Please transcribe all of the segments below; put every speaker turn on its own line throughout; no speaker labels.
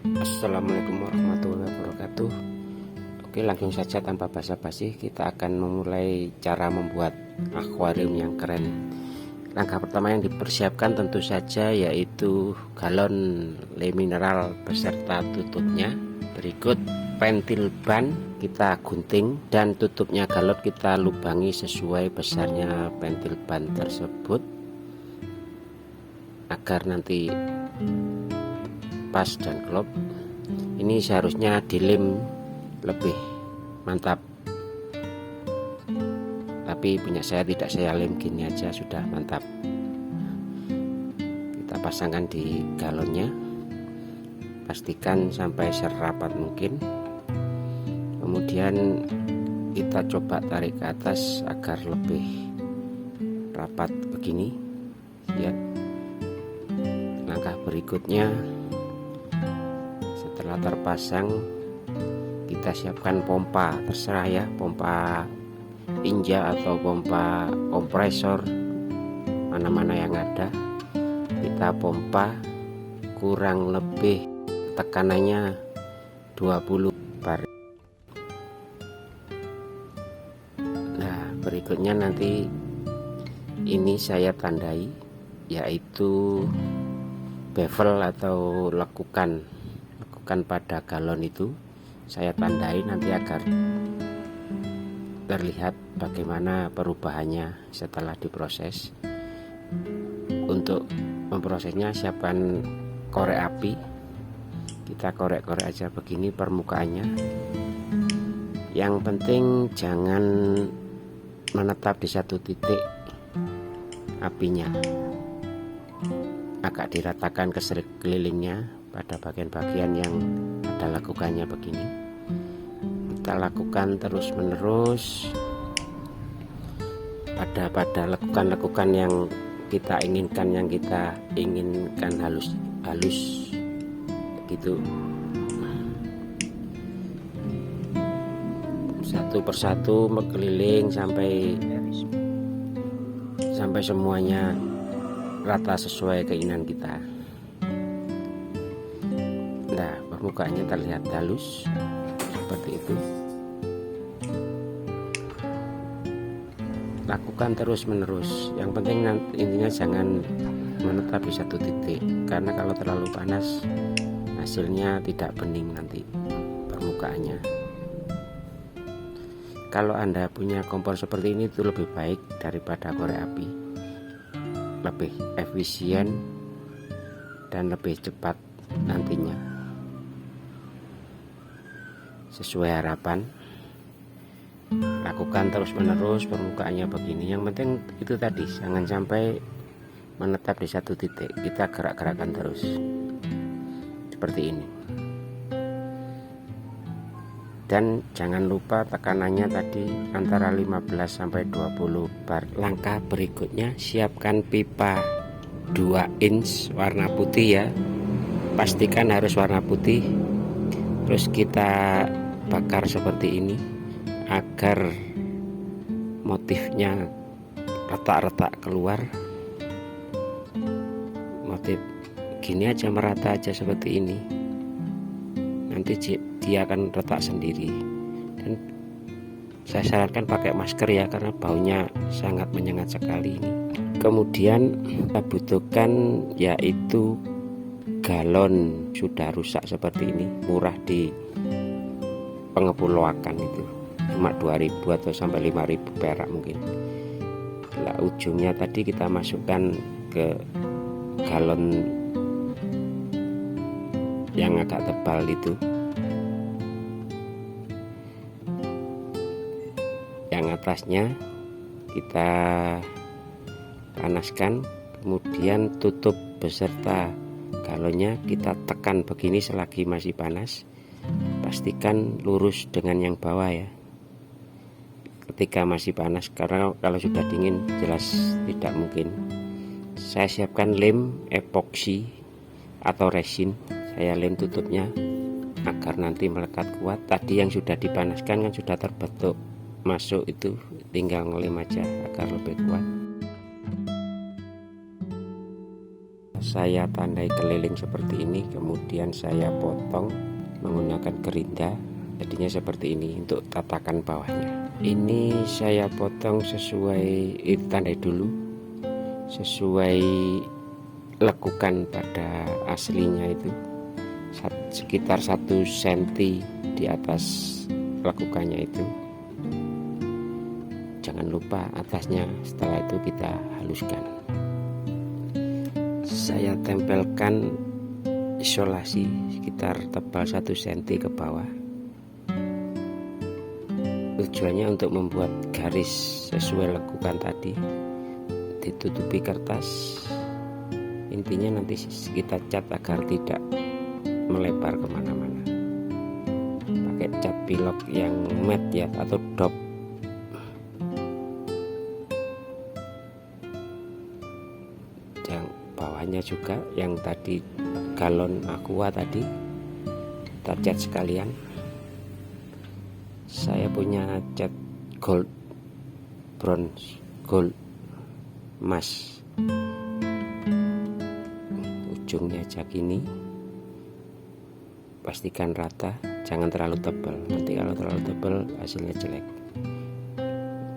Assalamualaikum warahmatullahi wabarakatuh. Oke, langsung saja tanpa basa-basi kita akan memulai cara membuat akuarium yang keren. Langkah pertama yang dipersiapkan tentu saja yaitu galon le mineral beserta tutupnya. Berikut pentil ban kita gunting dan tutupnya galon kita lubangi sesuai besarnya pentil ban tersebut agar nanti pas dan klop. Ini seharusnya dilem lebih mantap, tapi punya saya tidak, saya lem gini aja sudah mantap. Kita pasangkan di galonnya, pastikan sampai serapat mungkin. Kemudian kita coba tarik ke atas agar lebih rapat begini ya. Langkah berikutnya, setelah terpasang kita siapkan pompa, terserah ya, pompa inja atau pompa kompresor, mana-mana yang ada. Kita pompa kurang lebih tekanannya 20 bar. Nah, berikutnya nanti ini saya tandai, yaitu bevel atau lekukan pada galon itu saya tandai nanti agar terlihat bagaimana perubahannya setelah diproses. Untuk memprosesnya siapkan korek api, kita korek-korek aja begini permukaannya. Yang penting jangan menetap di satu titik apinya, agak diratakan ke sekelilingnya pada bagian-bagian yang ada lekukannya begini. Kita lakukan terus menerus pada lekukan-lekukan yang kita inginkan halus begitu. Satu persatu mengkeliling sampai semuanya rata sesuai keinginan kita. Nah, permukaannya terlihat halus seperti itu. Lakukan terus menerus. Yang penting intinya jangan menetap di satu titik, karena kalau terlalu panas hasilnya tidak bening nanti permukaannya. Kalau Anda punya kompor seperti ini itu lebih baik daripada korek api, lebih efisien dan lebih cepat nantinya sesuai harapan. Lakukan terus menerus, permukaannya begini. Yang penting itu tadi, jangan sampai menetap di satu titik, kita gerak-gerakan terus seperti ini. Dan jangan lupa tekanannya tadi antara 15 sampai 20 bar. Langkah berikutnya, siapkan pipa 2 inch warna putih ya, pastikan harus warna putih. Terus kita bakar seperti ini agar motifnya retak-retak keluar. Motif gini aja, merata aja seperti ini, nanti dia akan retak sendiri. Dan saya sarankan pakai masker ya, karena baunya sangat menyengat sekali ini. Kemudian kita butuhkan yaitu galon sudah rusak seperti ini, murah di pengepul loakan itu, cuma 2000 atau sampai 5000 perak mungkin. Nah, ujungnya tadi kita masukkan ke galon yang agak tebal itu, yang atasnya kita panaskan, kemudian tutup beserta galonnya kita tekan begini selagi masih panas. Pastikan lurus dengan yang bawah ya ketika masih panas, karena kalau sudah dingin jelas tidak mungkin. Saya siapkan lem epoksi atau resin, saya lem tutupnya agar nanti melekat kuat. Tadi yang sudah dipanaskan kan sudah terbentuk masuk, itu tinggal ngelem aja agar lebih kuat. saya tandai keliling seperti ini, kemudian saya potong menggunakan gerinda, jadinya seperti ini untuk tatakan bawahnya. Ini saya potong sesuai, tandai dulu sesuai lekukan pada aslinya itu, sekitar 1 cm di atas lekukannya itu. Jangan lupa atasnya, setelah itu kita haluskan. Saya tempelkan isolasi sekitar tebal 1 cm ke bawah. Tujuannya untuk membuat garis sesuai lekukan tadi, ditutupi kertas. Intinya nanti kita cat agar tidak melebar kemana-mana. Pakai cat pilok yang matte ya, atau dop. Yang bawahnya juga yang tadi galon aqua tadi kita cat sekalian. Saya punya cat gold, bronze, gold, emas. Ujungnya aja gini, pastikan rata, jangan terlalu tebal, nanti kalau terlalu tebal hasilnya jelek.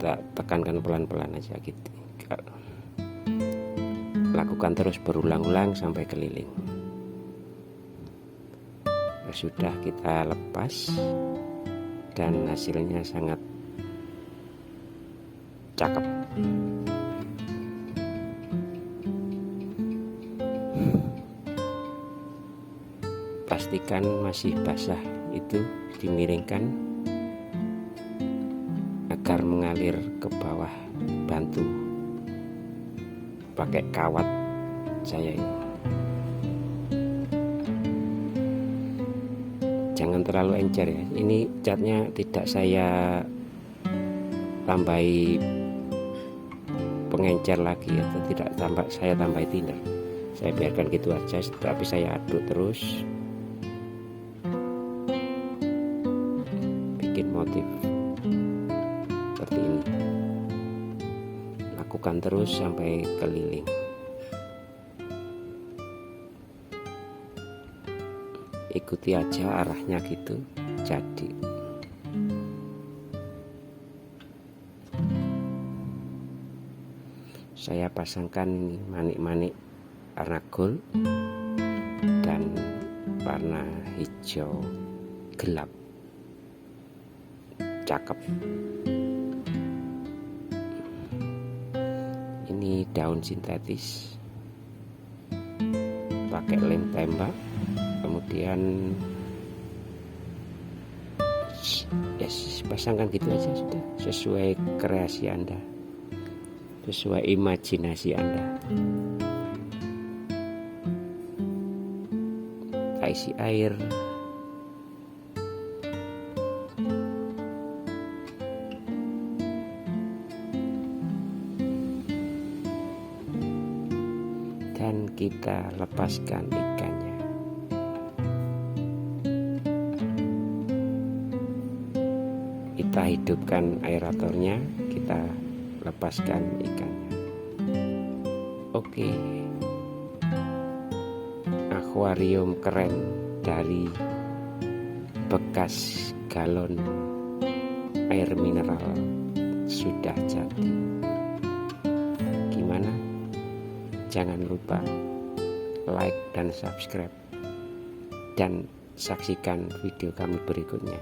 Kita tekankan pelan-pelan aja gitu, lakukan terus berulang-ulang sampai keliling. Sudah kita lepas dan hasilnya sangat cakep. Pastikan masih basah itu dimiringkan agar mengalir ke bawah. Bantu pakai kawat saya ini. Jangan terlalu encer ya. Ini catnya tidak saya tambahi pengencer lagi atau tidak saya tambahi thinner. Saya biarkan gitu aja, tapi saya aduk terus. Bikin motif seperti ini. Lakukan terus sampai keliling. Ikuti aja arahnya gitu, jadi. Saya pasangkan ini manik-manik warna gold dan warna hijau gelap, cakep. Ini daun sintetis, pakai lem tembak, kemudian pasangkan gitu aja sudah, sesuai kreasi Anda, sesuai imajinasi Anda. Kita isi air, dan kita lepaskan ikannya. Kita hidupkan aeratornya, kita lepaskan ikannya. Oke, akuarium keren dari bekas galon air mineral sudah jadi. Gimana? Jangan lupa like dan subscribe, dan saksikan video kami berikutnya.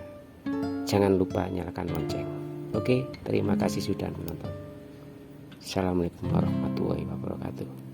Jangan lupa nyalakan lonceng. Oke, terima kasih sudah menonton. Assalamualaikum warahmatullahi wabarakatuh.